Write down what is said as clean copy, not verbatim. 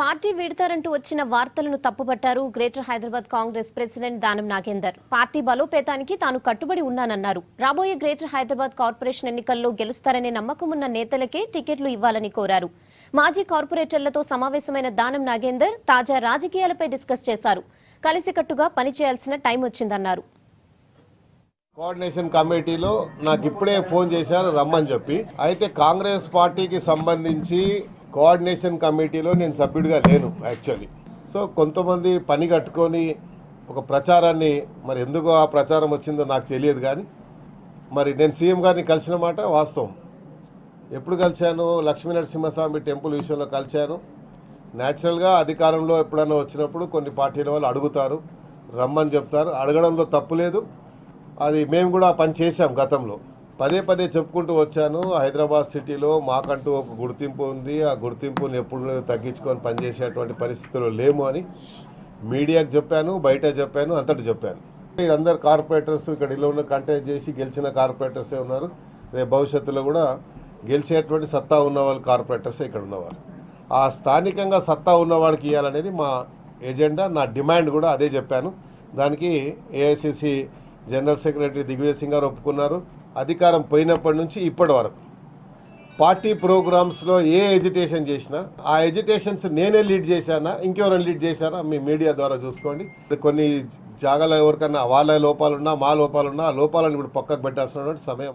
Party వీడతారంటూ వచ్చిన వార్తలను తప్పుపట్టారు greater Hyderabad Congress president Danam Nagender. Party బలోపేతానికి తాను కట్టుబడి ఉన్నానన్నారు. రాబోయే గ్రేటర్ హైదరాబాద్ కార్పొరేషన్ ఎన్నికల్లో గెలుస్తారనే నమ్మకం ఉన్న నేతలకే టికెట్లు ఇవ్వాలని కోరారు. మాజీ కార్పొరేటర్లతో సమావేశమైన దానం నాగేందర్ తాజా రాజకీయాలపై డిస్కస్ చేశారు. కలిసికట్టుగా పనిచేయాల్సిన టైం వచ్చిందన్నారు. కోఆర్డినేషన్ కమిటీలో నాకు ఇప్పుడే ఫోన్ చేశారు రమ్మని చెప్పి. అయితే కాంగ్రెస్ పార్టీకి సంబంధించి కోఆర్డినేషన్ కమిటీలో నేను సభ్యుడిగా లేను యాక్చువల్లీ. సో కొంతమంది పని కట్టుకొని ఒక ప్రచారాన్ని, మరి ఎందుకు ఆ ప్రచారం వచ్చిందో నాకు తెలియదు, కానీ మరి నేను సీఎం గారిని కలిసిన మాట వాస్తవం. ఎప్పుడు కలిశాను? లక్ష్మీ నరసింహస్వామి టెంపుల్ విషయంలో కలిశాను. న్యాచురల్గా అధికారంలో ఎప్పుడైనా వచ్చినప్పుడు కొన్ని పార్టీల వాళ్ళు అడుగుతారు, రమ్మని చెప్తారు. అడగడంలో తప్పు లేదు. అది మేము కూడా పని చేశాం గతంలో. పదే పదే చెప్పుకుంటూ వచ్చాను, హైదరాబాద్ సిటీలో మాకంటూ ఒక గుర్తింపు ఉంది, ఆ గుర్తింపుని ఎప్పుడు తగ్గించుకొని పనిచేసేటువంటి పరిస్థితుల్లో లేము అని మీడియాకు చెప్పాను, బయట చెప్పాను, అంతటి చెప్పాను. అందరు కార్పొరేటర్స్ ఇక్కడ ఇలా ఉన్న కంటెస్ట్ చేసి గెలిచిన కార్పొరేటర్సే ఉన్నారు. రేపు భవిష్యత్తులో కూడా గెలిచేటువంటి సత్తా ఉన్నవాళ్ళు కార్పొరేటర్సే ఇక్కడ ఉన్నవాళ్ళు. ఆ స్థానికంగా సత్తా ఉన్నవాడికి ఇవ్వాలనేది మా ఎజెండా, నా డిమాండ్ కూడా అదే చెప్పాను. దానికి AICC general secretary Digvijay Singh గారు ఒప్పుకున్నారు. అధికారం పోయినప్పటి నుంచి ఇప్పటి వరకు పార్టీ ప్రోగ్రామ్స్లో ఏ ఎజిటేషన్ చేసినా ఆ ఎజిటేషన్స్ నేనే లీడ్ చేశానా, ఇంకెవరైనా లీడ్ చేశానా మీ మీడియా ద్వారా చూసుకోండి. కొన్ని జాగాలో ఎవరికన్నా వాళ్ళ లోపాలున్నా, మా లోపాలున్నా, ఆ లోపాలను ఇప్పుడు పక్కకు పెట్టాల్సినటువంటి సమయం.